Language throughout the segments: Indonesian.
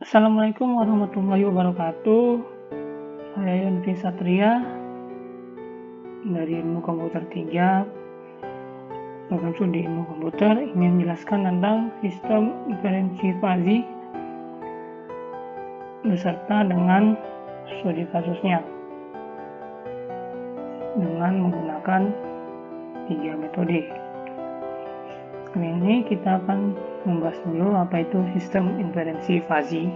Assalamualaikum warahmatullahi wabarakatuh. Saya Yonvi Satria dari Ilmu Komputer 3, program studi Ilmu Komputer, ingin menjelaskan tentang sistem inferensi fuzzy beserta dengan studi kasusnya dengan menggunakan 3 metode. Kali ini kita akan membahas dulu apa itu sistem inferensi fuzzy,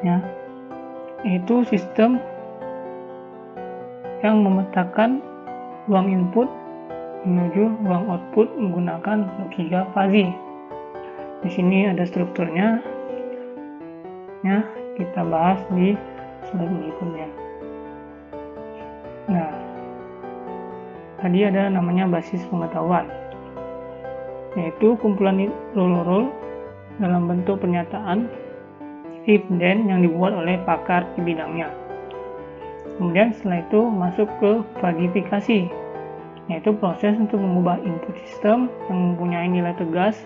ya, yaitu sistem yang memetakan ruang input menuju ruang output menggunakan logika fuzzy. Di sini ada strukturnya, ya, kita bahas di slide berikutnya. Nah, tadi ada namanya basis pengetahuan, yaitu kumpulan rule-rule dalam bentuk pernyataan if then yang dibuat oleh pakar di bidangnya. Kemudian setelah itu masuk ke fuzzifikasi, yaitu proses untuk mengubah input sistem yang mempunyai nilai tegas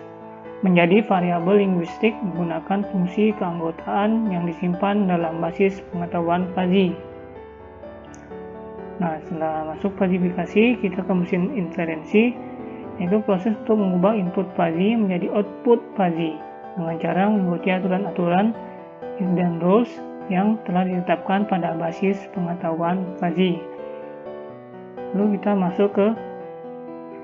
menjadi variabel linguistik menggunakan fungsi keanggotaan yang disimpan dalam basis pengetahuan fuzzy. Nah, setelah masuk fuzzifikasi, kita ke mesin inferensi, yaitu proses untuk mengubah input fuzzy menjadi output fuzzy dengan cara mengikuti aturan-aturan if then rules yang telah ditetapkan pada basis pengetahuan fuzzy. Lalu kita masuk ke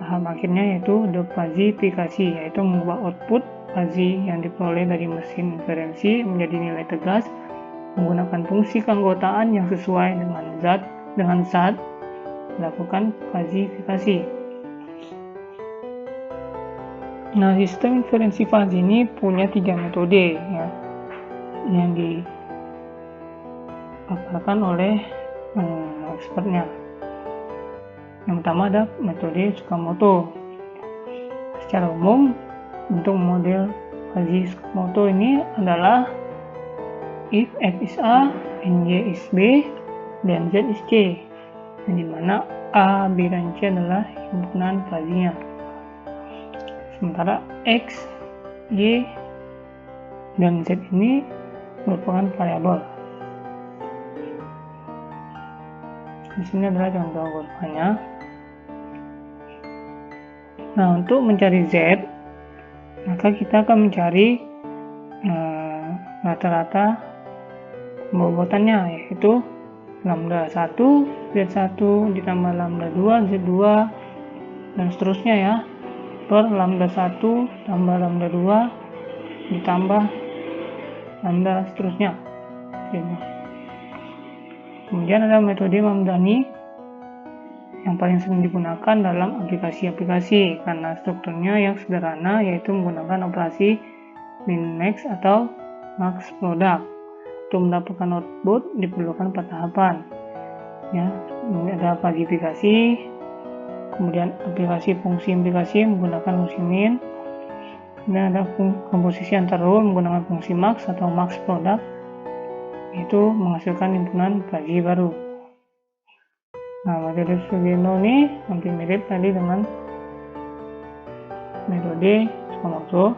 tahap akhirnya, yaitu defuzzifikasi, yaitu mengubah output fuzzy yang diperoleh dari mesin inferensi menjadi nilai tegas menggunakan fungsi keanggotaan yang sesuai dengan zat melakukan fuzzifikasi. Nah, sistem inferensi fuzzy ini punya 3 metode, ya, yang dipaparkan oleh expertnya. Yang pertama ada metode Tsukamoto. Secara umum, bentuk model fuzzy Tsukamoto ini adalah if X is A and Y is B, dan Z is C, yang dimana A, B, dan C adalah himpunan fuzzy-nya. Sementara X, Y, dan Z ini merupakan variabel. Di sini adalah contoh kurvanya. Nah, untuk mencari Z, maka kita akan mencari rata-rata pembobotannya, yaitu lambda 1, Z1 ditambah lambda 2, Z2, dan seterusnya, ya, per lambda 1 tambah lambda 2 ditambah lambda seterusnya. Kemudian ada metode Mamdani yang paling sering digunakan dalam aplikasi-aplikasi karena strukturnya yang sederhana, yaitu menggunakan operasi min-max atau max product. Untuk mendapatkan output diperlukan 4 tahapan, ya. Ada fuzzifikasi, kemudian aplikasi fungsi implikasi menggunakan fungsi min, kemudian ada komposisi antar rule menggunakan fungsi max atau max product, yaitu menghasilkan himpunan fuzzy baru. Nah, metode Sugeno ini hampir mirip tadi dengan metode Tsukamoto.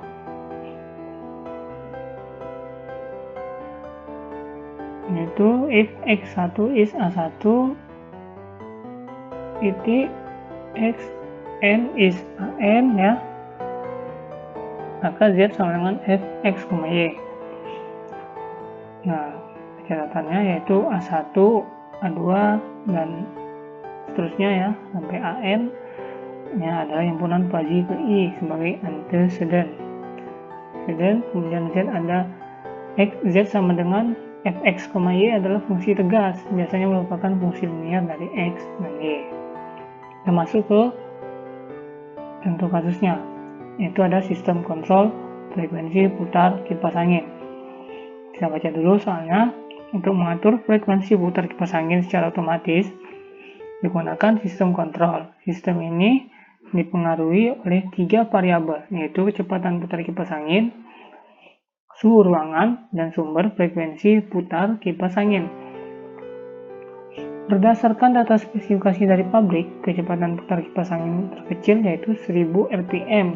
Yaitu if X1 is A1, titik Xn is An, ya, maka Z sama dengan Fx, Y. Nah, catatannya yaitu A1, A2, dan seterusnya, ya, sampai An, ya, adalah himpunan fuzzy ke I sebagai antecedent. Kemudian Z ada Z sama dengan Fx, Y adalah fungsi tegas, biasanya merupakan fungsi linear dari X dan Y. Kita masuk ke contoh kasusnya, yaitu ada sistem kontrol frekuensi putar kipas angin. Kita baca dulu soalnya. Untuk mengatur frekuensi putar kipas angin secara otomatis digunakan sistem kontrol. Sistem ini dipengaruhi oleh 3 variabel, yaitu kecepatan putar kipas angin, suhu ruangan, dan sumber frekuensi putar kipas angin. Berdasarkan data spesifikasi dari pabrik, kecepatan putar kipas angin terkecil yaitu 1000 rpm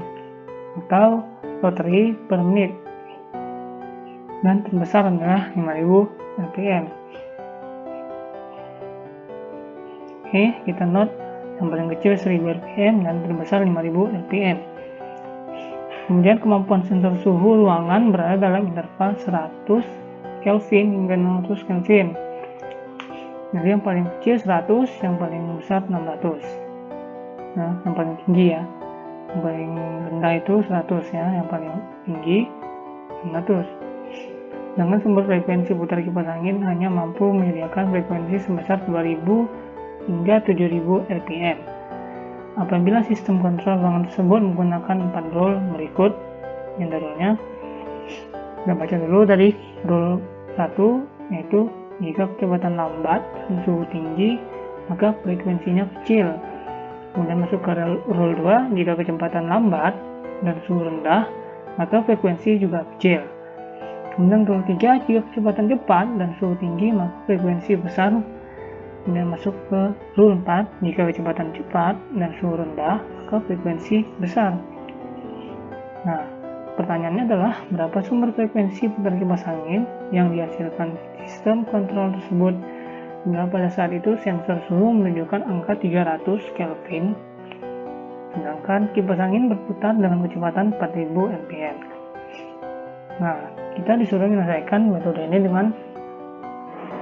atau rotary per menit. dan terbesar adalah 5000 rpm. Oke, kita note yang paling kecil 1000 rpm dan terbesar 5000 rpm. Kemudian kemampuan sensor suhu ruangan berada dalam interval 100 Kelvin hingga 600 Kelvin. Jadi yang paling kecil 100, yang paling besar 600. Nah, yang paling tinggi ya. Yang paling rendah itu 100 ya, yang paling tinggi 600. Dengan sumber frekuensi putar kipas angin hanya mampu menyediakan frekuensi sebesar 2000 hingga 7000 rpm. Apabila sistem kontrol ruangan tersebut menggunakan 4 rule berikut, yang rule-nya kita baca dulu dari rule 1, yaitu jika kecepatan lambat dan suhu tinggi maka frekuensinya kecil. Kemudian masuk ke rule 2, jika kecepatan lambat dan suhu rendah maka frekuensi juga kecil. Kemudian rule 3, jika kecepatan cepat dan suhu tinggi maka frekuensi besar. Kemudian masuk ke rule 4, jika kecepatan cepat dan suhu rendah maka frekuensi besar. Nah, pertanyaannya adalah berapa sumber frekuensi putar kipas angin yang dihasilkan sistem kontrol tersebut, bila pada saat itu sensor suhu menunjukkan angka 300 Kelvin, sedangkan kipas angin berputar dengan kecepatan 4000 rpm. Nah, kita disuruh menyelesaikan metode ini dengan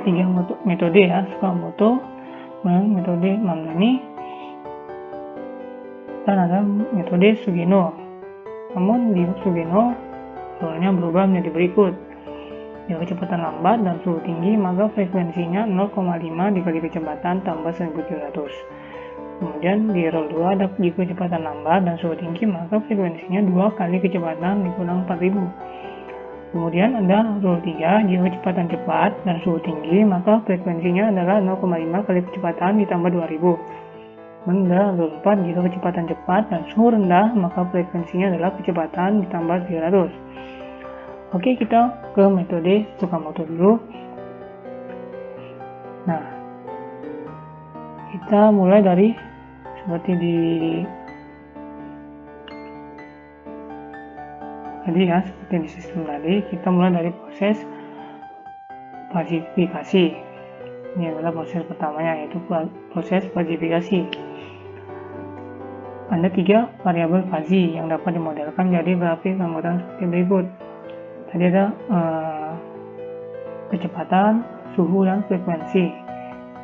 3 metode ya, Sakamoto, metode Mamdani, dan ada metode Sugeno. Namun di Sugeno rule-nya berubah menjadi berikut. Jika kecepatan lambat dan suhu tinggi maka frekuensinya 0,5 dikali kecepatan tambah 1700. Kemudian di rule 2 ada jika kecepatan lambat dan suhu tinggi maka frekuensinya 2 kali kecepatan dikurang 4000. Kemudian ada rule 3, jika kecepatan cepat dan suhu tinggi maka frekuensinya adalah 0,5 kali kecepatan ditambah 2000. Dan ada rule 4, jika kecepatan cepat dan suhu rendah maka frekuensinya adalah kecepatan ditambah 300. Oke, kita ke metode Sakamoto dulu. Nah, kita mulai dari seperti seperti di sistem tadi, kita mulai dari proses falsifikasi. Ini adalah proses pertamanya, yaitu proses falsifikasi. Ada 3 variabel fuzzy yang dapat dimodelkan menjadi grafik anggotaan seperti berikut. Tadi ada kecepatan, suhu, dan frekuensi.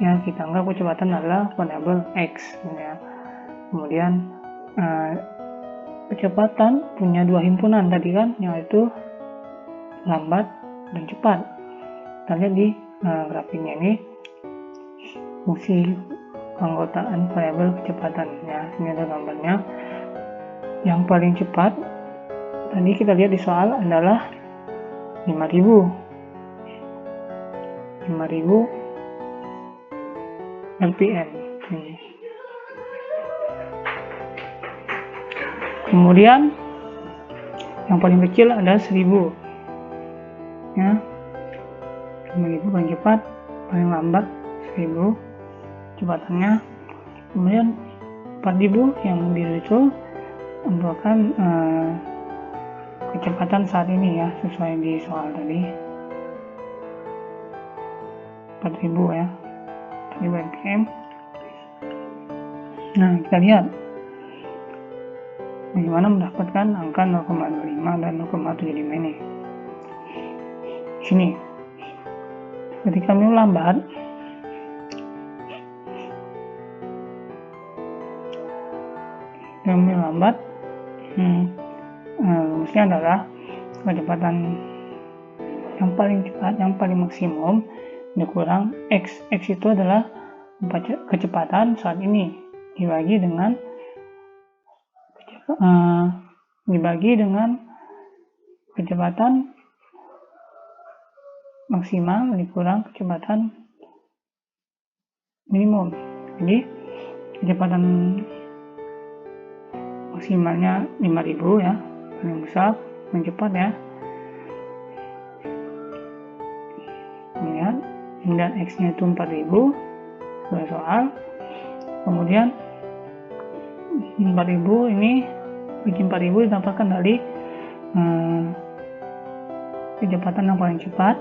Yang kita anggap kecepatan adalah variabel X. Ya. Kemudian kecepatan punya 2 himpunan tadi kan, yaitu lambat dan cepat. Kita lihat di grafiknya ini fungsi anggotaan variabel kecepatan ya. Ini ada gambarnya. Yang paling cepat tadi kita lihat di soal adalah 5000 rpm. Kemudian yang paling kecil ada 1000 ya. 5000 paling cepat, paling lambat 1000 kecepatannya. Kemudian 4000 yang disusul merupakan kecepatan saat ini ya, sesuai di soal tadi 4000 ya, 4000 rpm. Nah, kita lihat bagaimana mendapatkan angka 0,25 dan 0,75 ini. Sini, ketika kami lambat, rumusnya adalah kecepatan yang paling cepat, yang paling maksimum dikurang X. X itu adalah kecepatan saat ini dibagi dengan kecepatan maksimal dikurang kecepatan minimum. Jadi kecepatan maksimalnya 5000 ya, paling besar, paling cepat ya. Kemudian X-nya itu 4000 sesuai soal. Kemudian 4000 ini, bagi 4000 didapatkan dari kecepatan yang paling cepat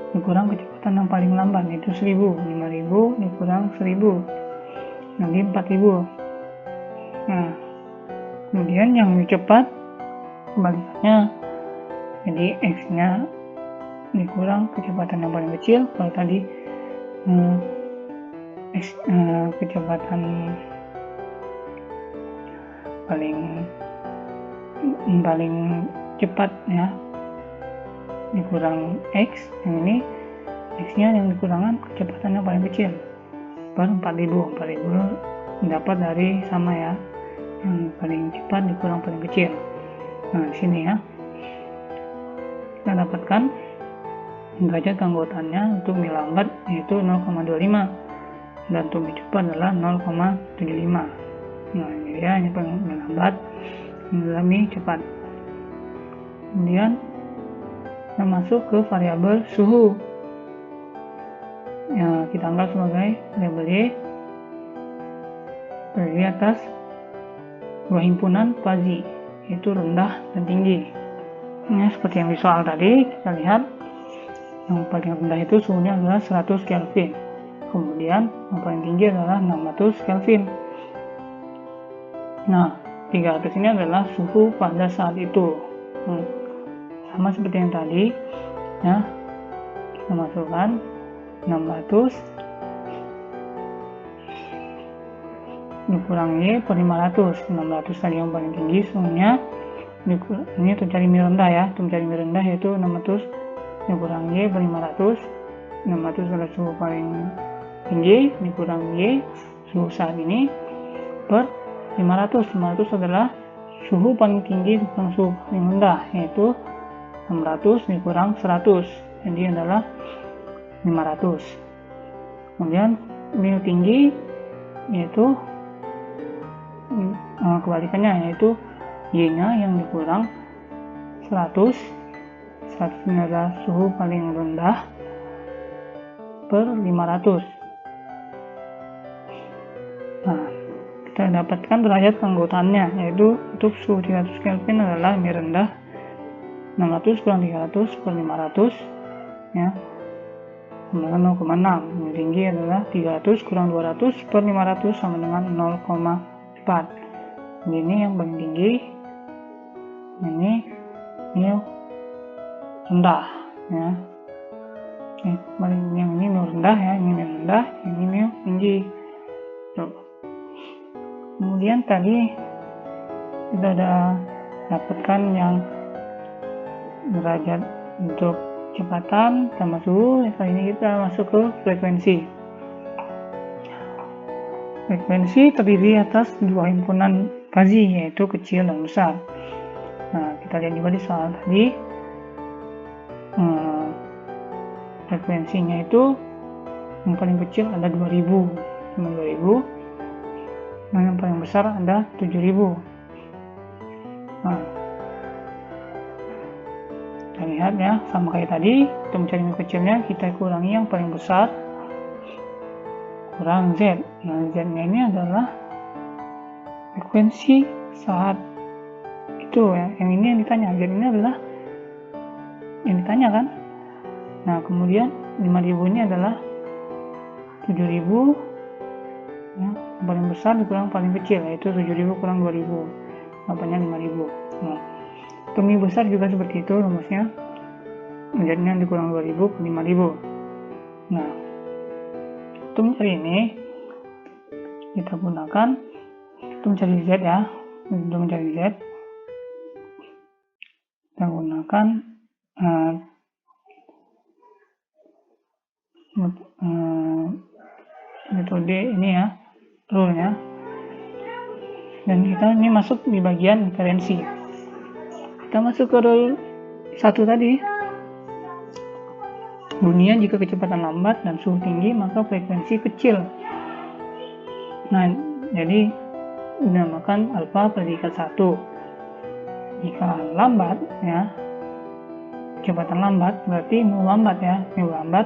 dikurang kecepatan yang paling lambat, yaitu 1000. 5000 dikurang 1000, nanti 4000. Nah, kemudian yang cepat kebalikannya, jadi X-nya dikurang kecepatan yang paling kecil. Kalau tadi kecepatan paling cepat ya dikurang X, yang ini X-nya yang dikurangkan kecepatan yang paling kecil per 4000 mendapat dari sama ya, yang paling cepat dikurang paling kecil. Nah, di sini ya kita dapatkan derajat keanggotaannya untuk mie lambat yaitu 0,25 dan untuk mie cepat adalah 0,75. Nah, ini dia, ini mie lambat, ini adalah mie cepat. Kemudian kita masuk ke variabel suhu. Ya, kita anggap sebagai variabel Y terdiri atas dua himpunan fazi, yaitu rendah dan tinggi. Ini seperti yang di soal tadi, kita lihat yang paling rendah itu suhunya adalah 100 Kelvin. Kemudian yang paling tinggi adalah 600 Kelvin. Nah, 300 ini adalah suhu pada saat itu. Sama seperti yang tadi ya, kita masukkan 600 dikurangi per 500. 600 tadi yang paling tinggi suhunya, ini untuk cari mie rendah ya, untuk mencari mie rendah yaitu 600 dikurangi per 500. 600 adalah suhu paling tinggi dikurangi suhu saat ini per 500. 500 adalah suhu paling tinggi dikurang suhu paling rendah, yaitu 600 dikurang 100, jadi adalah 500. Kemudian mie tinggi yaitu kebalikannya, yaitu Y-nya yang dikurang 100. 100 ini adalah suhu paling rendah per 500. Nah, kita dapatkan derajat keanggotaannya, yaitu untuk suhu 300 Kelvin adalah mie rendah 600 kurang 300 per 500 ya, sama dengan 0,6. Mie tinggi adalah 300 kurang 200 per 500 sama dengan 0,4. Ini yang paling tinggi, ini mie rendah ya. Yang ini mie rendah ya, ini mie rendah, ini mie tinggi. Kemudian tadi kita sudah dapatkan yang derajat untuk kecepatan sama suhu. Kali ini kita masuk ke frekuensi. Frekuensi terdiri atas dua himpunan fazi, yaitu kecil dan besar. Nah, kita lihat juga di soal tadi, frekuensinya itu yang paling kecil ada 2000, cuma 2000, dan yang paling besar ada 7000. Nah, kita lihat ya, sama kayak tadi, untuk mencari yang kecilnya kita kurangi yang paling besar kurang Z. Nah, Z-nya ini adalah frekuensi saat itu ya, yang ini yang ditanya. Z ini adalah yang ditanya kan. Nah, kemudian 5000 ini adalah 7000 ya, yang paling besar dikurang paling kecil, yaitu 7000 kurang 2000, jawabannya 5000. Nah, untuk mie besar juga seperti itu rumusnya, Z-nya dikurang 2000 ke 5000. Nah, untuk mencari ini kita gunakan, untuk mencari Z ya, untuk mencari Z kita gunakan metode ini ya, rule nya, dan kita ini masuk di bagian inferensi. Kita masuk ke rule 1 tadi, bunyinya jika kecepatan lambat dan suhu tinggi maka frekuensi kecil. Nah, jadi dinamakan alfa predikat 1. Jika lambat ya, kecepatan lambat berarti mu lambat ya, mu lambat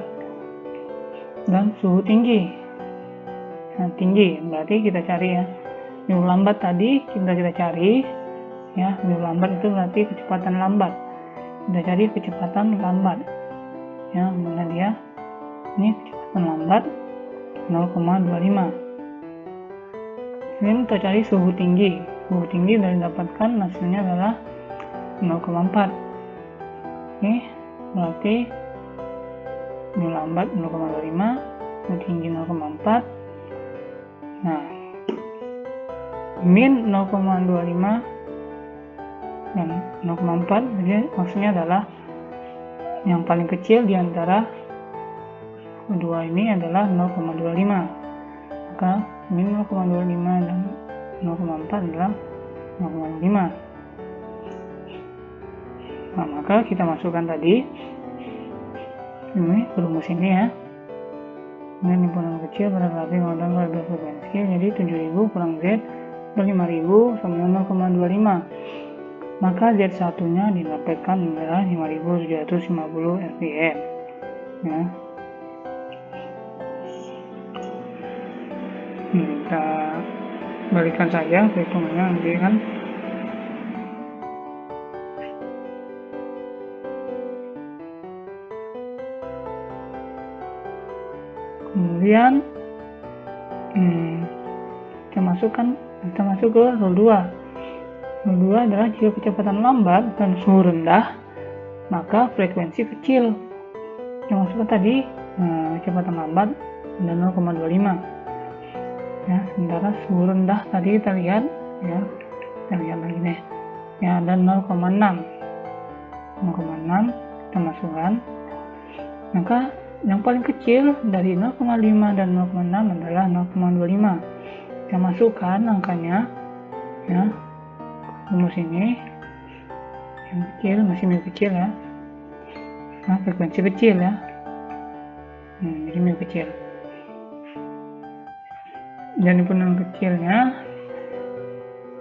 dan suhu tinggi. Nah, tinggi berarti kita cari ya, mu lambat tadi kita cari ya, mu lambat itu berarti kecepatan lambat. kita cari kecepatan lambat ya, mana dia ini kecepatan lambat 0,25. Kemudian kita cari suhu tinggi dari dapatkan hasilnya adalah 0,4. Oke, berarti ini lambat 0,25, ini tinggi 0,4. Nah, min 0,25 dan 0,4, jadi maksudnya adalah yang paling kecil di antara kedua ini adalah 0,25. Maka min 0,25 dan 0,4 adalah 0,5. Nah, maka kita masukkan tadi ini rumus ini ya, dengan himpunan kecil pada grafik modal pada frekuensi, jadi 7000 kurang Z per 5000 sama 0,25. Maka Z1 nya didapatkan adalah 5750 rpm ya. Kita balikan saja perhitungannya nanti kan. Kemudian kita masuk ke rule 2. Rule 2 adalah jika kecepatan lambat dan suhu rendah maka frekuensi kecil. Kita masukkan tadi kecepatan lambat dan 0,25 ya, sementara suhu rendah tadi kita lihat ya, kita lihat lagi nih ya, ada 0,6 kita masukkan, maka yang paling kecil dari 0,5 dan 0,6 adalah 0,25. Kita masukkan angkanya ya, rumus ini yang kecil masih mu kecil ya, nah, frekuensi kecil ya, jadi mu kecil. Dan himpunan kecilnya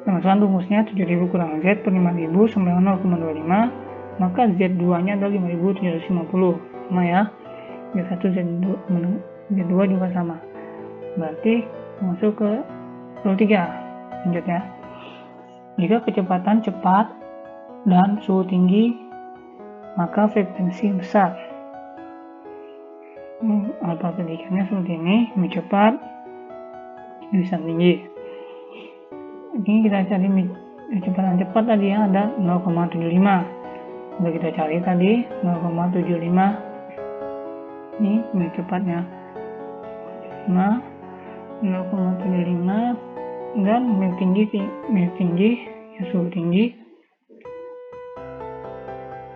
kita masukkan rumusnya 7000 kurang Z per 5000 sama 0,25, maka Z2 nya adalah 5750 sama ya, Z1 Z2 juga sama. Berarti masuk ke rule 3. Lanjut ya, jika kecepatan cepat dan suhu tinggi maka frekuensi besar. Alfa predikannya seperti ini, mi cepat, bisa tinggi. Ini kita cari kecepatan cepat tadi ya, ada 0,75. Sudah kita cari tadi 0,75. Ini mi cepatnya 0,75 dan mi tinggi ya, suhu tinggi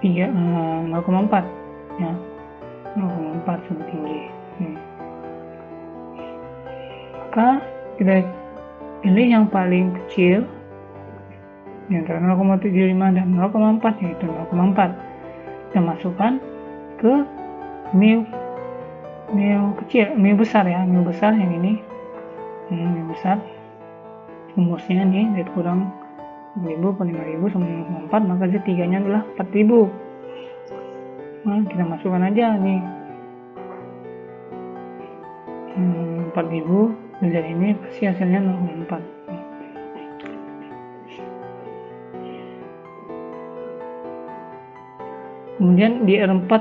0,4 ya, 0,4 suhu tinggi. Maka kita pilih yang paling kecil di antara 0,75 dan 0,4, yaitu 0,4. Kita masukkan ke mu kecil, mu besar ya, mu besar yang ini, mu besar. Rumusnya nih Z kurang 1000 per 5000 sama 0,4, maka Z3 nya adalah 4000. Nah, kita masukkan aja nih 4000 dan ini pasti hasilnya 0,4. Kemudian di R4,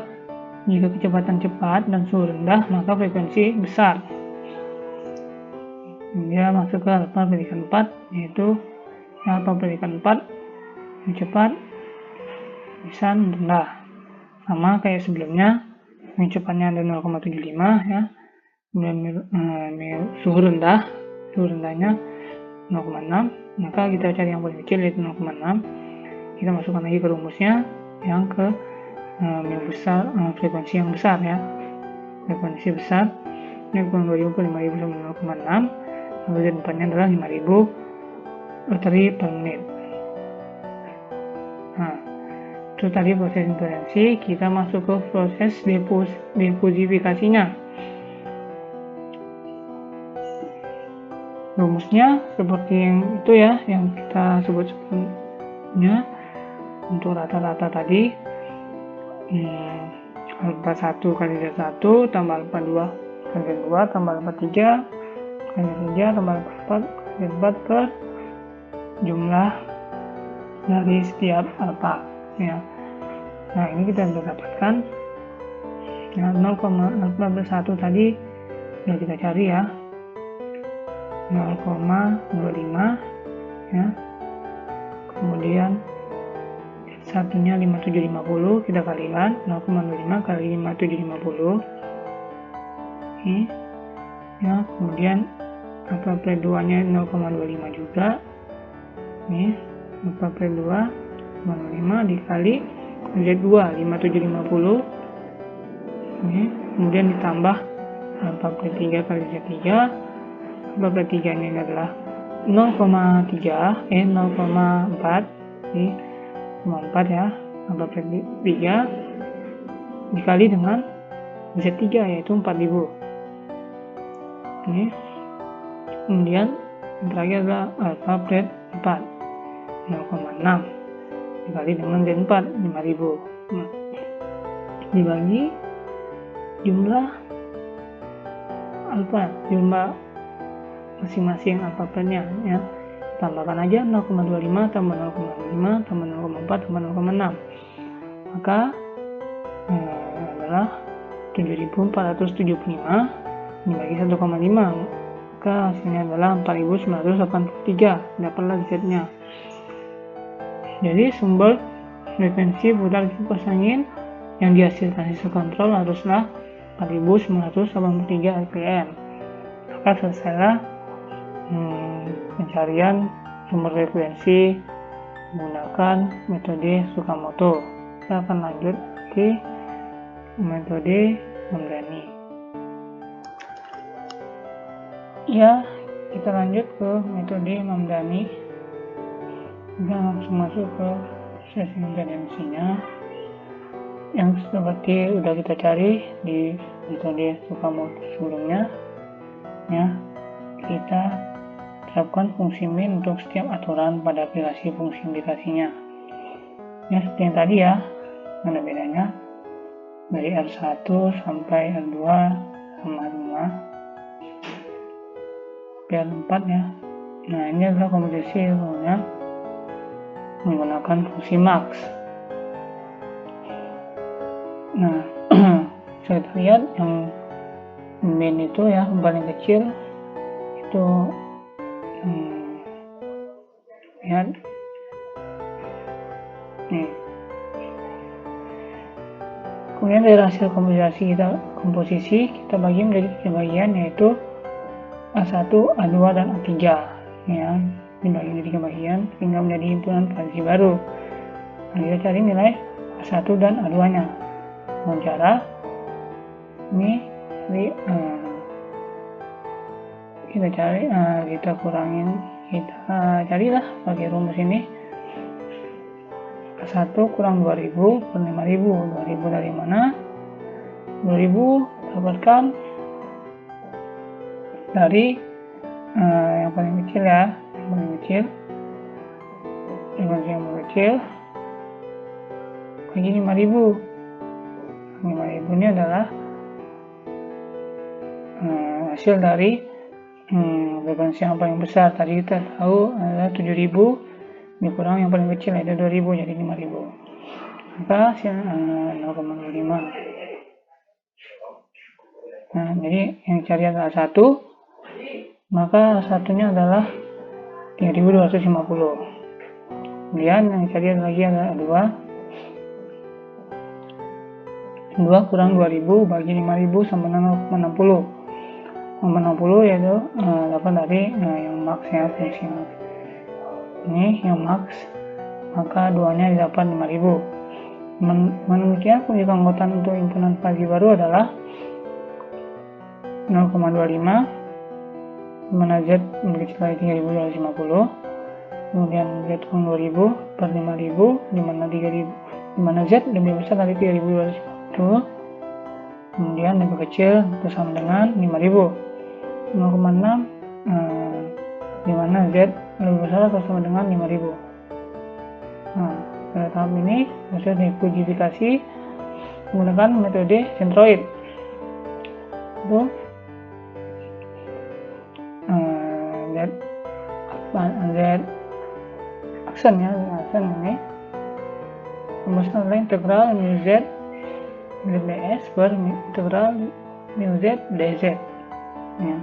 jika kecepatan cepat dan suhu rendah maka frekuensi besar. Dia masuk ke alfa predikan 4, yaitu alfa predikan 4 yang cepat, bisa rendah, sama kayak sebelumnya. Yang cepatnya ada 0,75 ya, kemudian suhu rendahnya 0,6, maka kita cari yang paling kecil yaitu 0,6. Kita masukkan lagi ke rumusnya yang ke besar, frekuensi yang besar ya, frekuensi besar ini kurang 2000 per 5000 sama 0,6, lalu Z4 nya adalah 5000 rotary per menit. Nah, itu tadi proses interferensi. Kita masuk ke proses difusifikasinya. Rumusnya seperti yang itu ya, yang kita sebut sebelumnya. Untuk rata-rata tadi alfa 1 kali Z1 tambah alfa 2 kali Z2 tambah alfa 3 kali Z3 tambah alfa 4 kali Z4 per jumlah dari setiap alfa ya. Nah, ini kita sudah dapatkan. Nah, 0,1 tadi sudah kita cari ya, 0,25 ya. Kemudian satunya 5750, kita kalikan 0,25 kali 5750 ini ya. Kemudian alfa plus 2 nya 0,25 juga nih, alfa plus 2 0,5 dikali Z2 5750 ini. Kemudian ditambah alfa plus 3 kali Z3, alfa plus 3 ini adalah 0,4 nih, 0,4 ya, alfa plus 3 dikali dengan Z3 yaitu 4000 ini. Kemudian yang terakhir adalah alfa plus 4 0,6 dikali dengan Z4 5000. Nah, dibagi jumlah alfa, jumlah masing-masing alfa plusnya ya, tambahkan aja 0,25 tambah 0,5 tambah 0,4 tambah 0,6, maka adalah 7475 dibagi 1,5, maka hasilnya adalah 4983. Dapatlah Z-nya. Jadi sumber frekuensi putar kipas angin yang dihasilkan sistem kontrol haruslah 4983 RPM. Maka selesailah pencarian sumber frekuensi menggunakan metode Tsukamoto. Kita akan lanjut ke metode Mamdani. Ya, kita lanjut ke metode Mamdani. Kita langsung masuk ke sesi impedansinya yang seperti udah kita cari di metode Tsukamoto sebelumnya ya. Kita terapkan fungsi min untuk setiap aturan pada aplikasi fungsi indikasinya ya, seperti yang tadi ya, ada bedanya dari R1 sampai R2 sama R5 R4 ya. Nah, ini adalah komutasi ilmunya menggunakan fungsi max. Nah, saya lihat yang min itu ya, yang paling kecil itu lihat nih. Kemudian dari hasil komposisi kita bagi menjadi 3 bagian, yaitu A1, A2 dan A3 ya. Dibagi menjadi 3 bagian sehingga menjadi himpunan frekuensi baru. Nah, kita cari nilai A1 dan A2 nya dengan cara ini kita carilah pakai rumus ini. A1 kurang 2000 per 5000. 2000 dari mana? 2000 dapatkan dari yang paling kecil ya, yang paling kecil bagi 5000. 5000 ini adalah hasil dari frekuensi yang paling besar. Tadi kita tahu adalah 7000 dikurang yang paling kecil yaitu 2000, jadi 5000. Maka hasil 0,05. Nah, jadi yang cari adalah 1, maka satunya adalah 3250. Kemudian yang cari lagi adalah 2 kurang 2000 bagi 5000 sama 0,60. 0,60 yaitu dapat dari yang max ya, fungsi max. Ini yang max, maka 2-nya didapat 5000. Demikian fungsi keanggotaan untuk himpunan frekuensi baru adalah 0,25, dimana Z lebih kecil dari 3250, kemudian Z kurang 2000 per 5000, dimana Z lebih besar dari 3250, kemudian lebih kecil itu sama dengan 5000. 0,6 dimana Z lebih besar atau sama dengan 5000. Nah, pada tahap ini proses dekodifikasi menggunakan metode centroid. Itu Z aksen ya, aksen ini rumusnya adalah integral mu z ds per integral mu z dz ya.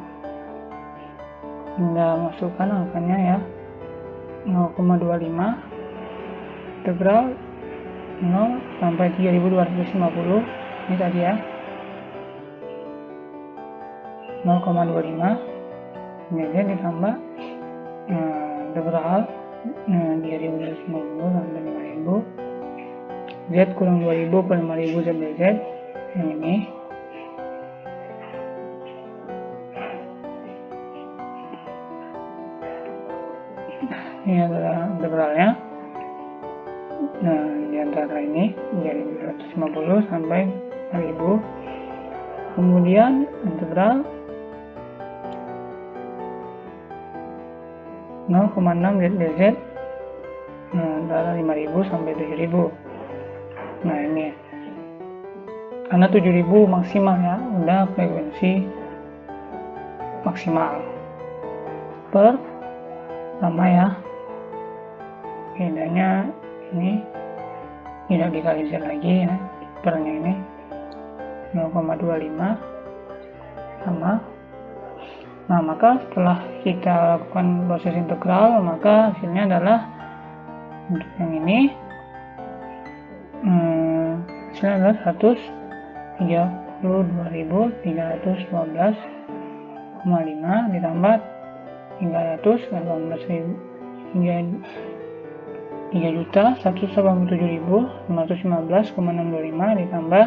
Tinggal masukkan angkanya ya, 0,25 integral 0 sampai 3250 ini tadi ya, 0,25 kemudian ditambah integral 3250 sampai 5000 z kurang 2000 per 5000 z dz yang ini. Ini adalah integralnya. Nah, di antara ini dari 250 sampai 1000. Kemudian integral 0,6 z dz antara 5000 sampai 7000. Nah, ini karena 7000 maksimal ya, udah frekuensi maksimal per sama ya, bedanya ini tidak dikali z lagi ya, pernya ini 0,25 sama. Nah, maka setelah kita lakukan proses integral, maka hasilnya adalah untuk yang ini hasilnya adalah 132.312,5 ditambah 3.187.515,625 ditambah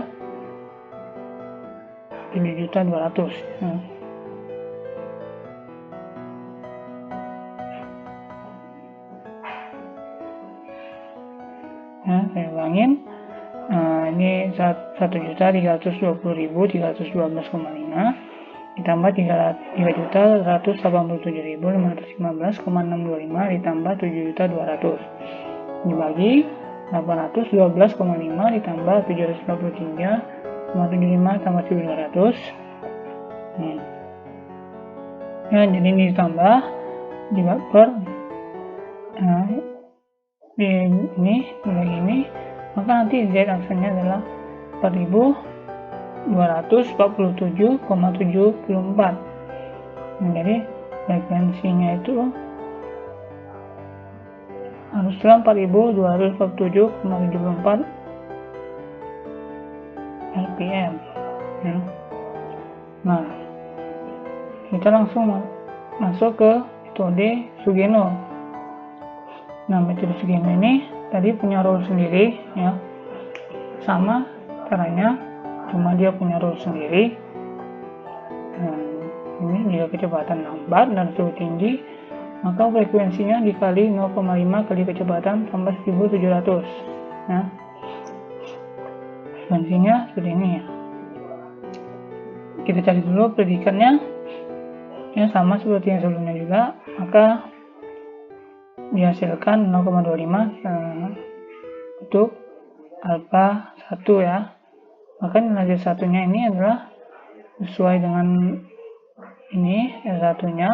7.200 ya. Saya ulangin, ini 1.320.312,5 ditambah 3.187.515,625 ditambah 7.200 dibagi 812,5 ditambah 753,75 tambah 1.200 ya, jadi ini ditambah per ini dibagi ini, maka nanti z aksennya adalah 4.247,74. Jadi frekuensinya itu haruslah 4.247,74 rpm ya. Nah, kita langsung masuk ke metode Sugeno. Nah, metode Sugeno ini tadi punya rule sendiri ya, sama caranya, cuma dia punya rule sendiri. Ini jika kecepatan lambat dan suhu tinggi, maka frekuensinya dikali 0,5 kali kecepatan tambah 1700 ya. Frekuensinya seperti ini ya. Kita cari dulu predikannya ya, sama seperti yang sebelumnya juga, maka dihasilkan 0,25 untuk alfa 1 ya. Maka nilai satunya ini adalah sesuai dengan ini, satunya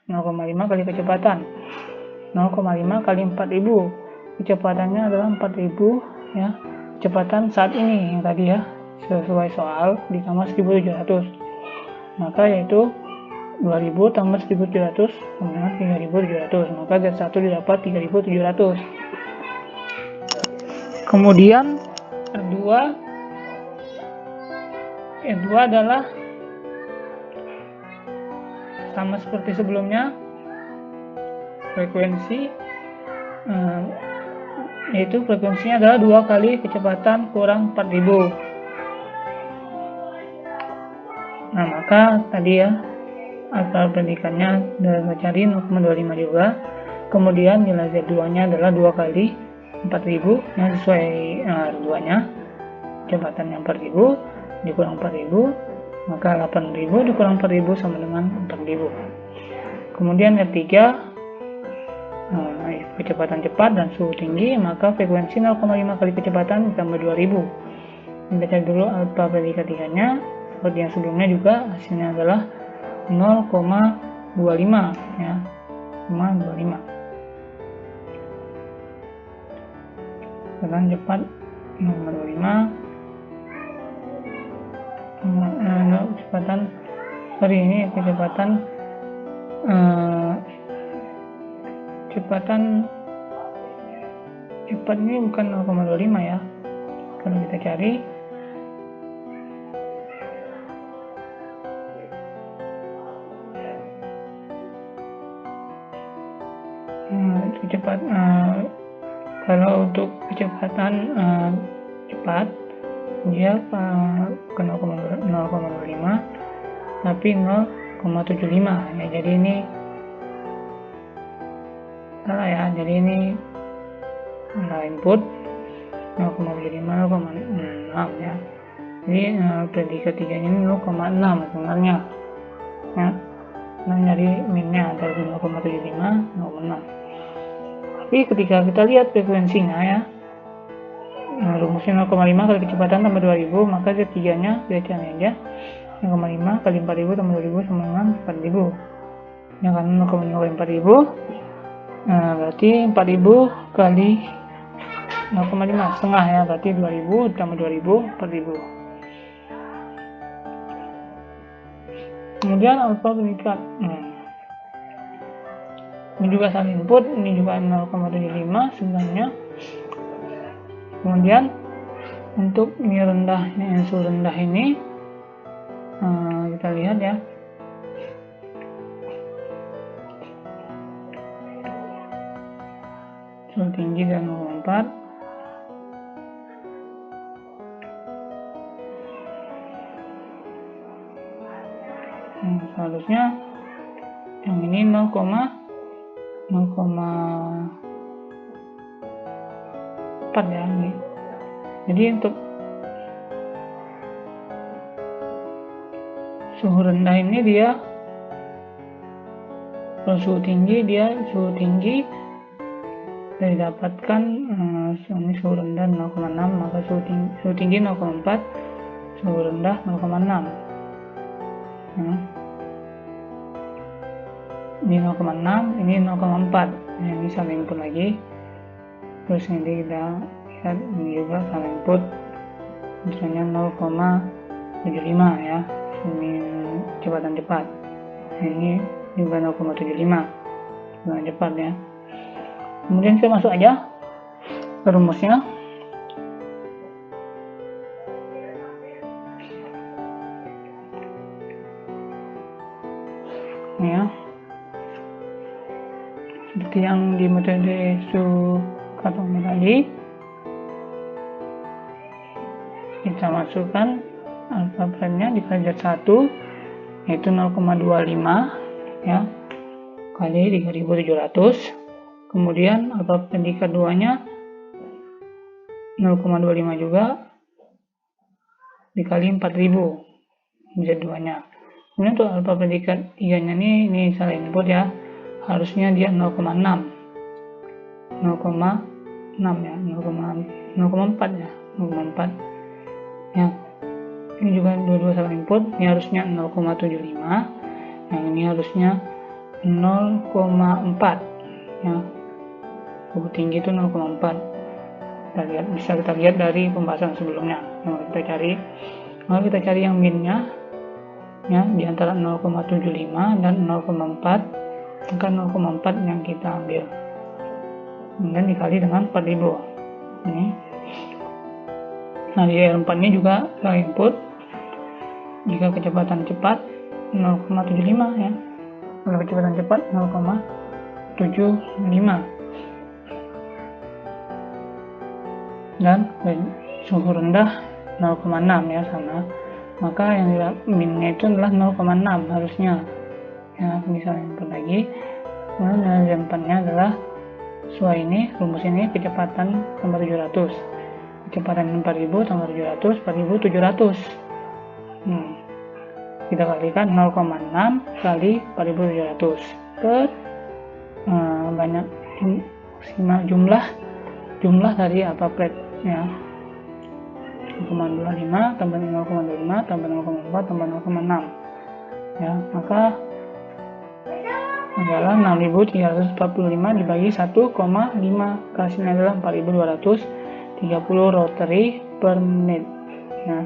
0,5 kali kecepatan, 0,5 kali 4000, kecepatannya adalah 4000 ya, kecepatan saat ini yang tadi ya, sesuai soal ditambah 1700, maka yaitu 2000 tambah 1700 sama 3700, maka Z1 didapat 3700. Kemudian R2 adalah sama seperti sebelumnya, frekuensi yaitu frekuensinya adalah 2 kali kecepatan kurang 4000. Nah, maka tadi ya asal predikannya sudah cari 0,25 juga. Kemudian nilai Z2 nya adalah 2 kali 4000 yang sesuai R2 nya, kecepatannya 4000 dikurang 4000, maka 8000 dikurang 4000 sama dengan 4000. Kemudian R3 kecepatan cepat dan suhu tinggi, maka frekuensi 0,5 kali kecepatan ditambah 2000. Kita cari dulu alfa predikat 3 nya, seperti yang sebelumnya juga hasilnya adalah 0,25 ya, 0,25. Kecepatan cepat 0,25 ini kecepatan cepat ini bukan 0,25 ya. Kalau kita cari kalau untuk kecepatan cepat dia bukan 0,25 tapi 0,75 ya. Jadi ini salah ya, jadi ini input 0,75 0,6 ya. Jadi predikat tiganya ini 0,6 sebenarnya ya. Nah, dari minnya antara 0,75 0,6. Tapi ketika kita lihat frekuensinya ya, rumusnya 0,5 kali kecepatan tambah 2000, maka tiganya kita cari aja 0,5 kali 4000 tambah 2000 sama dengan 4000 ya, kan 0,5 kali 4000 berarti 4000 kali 0,5 setengah ya, berarti 2000 tambah 2000 4000. Kemudian alfa meningkat, ini juga salah input, ini juga 0,75 sebenarnya. Kemudian untuk ini rendahnya, yang suhu rendah ini kita lihat ya, suhu tinggi dan 0,4. Seharusnya yang ini 0,4 ya ini. Jadi untuk suhu rendah ini dia, kalau suhu tinggi dari dapatkan ini suhu rendah 0,6, maka suhu tinggi 0,4, suhu rendah 0,6 ya. Ini 0,6, ini 0,4 ya, ini salah input lagi. Terus nanti kita lihat ini juga salah input, misalnya 0,75 ya, ini kecepatan cepat, ini juga 0,75 kecepatan cepat ya. Kemudian kita masuk aja ke rumusnya. Ya, seperti yang di metode Sukatomo tadi, kita masukkan alfa prime-nya dikali 1 yaitu 0,25 ya kali 3700. Kemudian alfa predikat 2 nya 0,25 juga dikali 4000 bisa 2 nya. Kemudian untuk alfa predikat 3 nya ini salah input ya, harusnya dia 0,4 ya, 0,4 ya. Ini juga dua-dua salah input, ini harusnya 0,75, yang ini harusnya 0,4 ya. Suhu tinggi itu 0,4. Bisa kita lihat dari pembahasan sebelumnya. Kalau kita cari yang minnya ya di antara 0,75 dan 0,4, maka 0,4 yang kita ambil, kemudian dikali dengan 4000 ini. Nah, di R4 ini juga salah input, jika kecepatan cepat 0,75 ya, kalau kecepatan cepat 0,75 dan suhu rendah 0,6 ya sama, maka yang minnya itu adalah 0,6 harusnya ya. Bisa input lagi. Kemudian yang R4-nya adalah sesuai ini, rumus ini kecepatan tambah 700, kecepatan 4000 tambah 700, 4700. Kita kalikan 0,6 kali 4700 per banyak jumlah dari alfa plate ya, 0,25 tambah 0,25 tambah 0,4 tambah 0,6 ya, maka adalah 6345 dibagi 1,5, hasilnya adalah 4200 30 rotary per menit. Nah,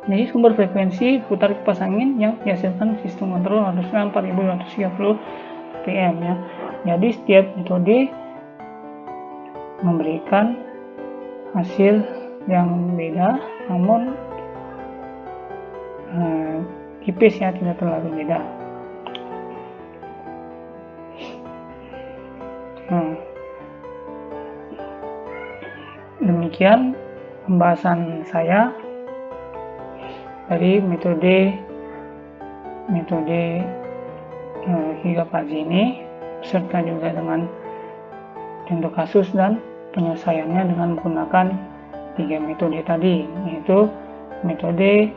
jadi sumber frekuensi putar kipas angin yang dihasilkan sistem kontrol harusnya 4230 rpm ya. Jadi setiap metode memberikan hasil yang beda, namun tipis ya, tidak terlalu beda. Demikian pembahasan saya dari metode Higapazi ini, serta juga dengan contoh kasus dan penyelesaiannya dengan menggunakan 3 metode tadi, yaitu metode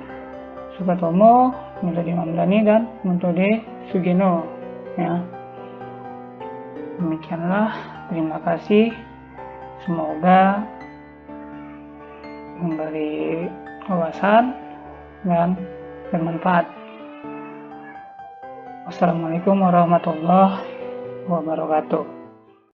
Sukatomo, metode Mamdani, dan metode Sugeno ya. Demikianlah, terima kasih, semoga memberi wawasan dan bermanfaat. Wassalamualaikum warahmatullahi wabarakatuh.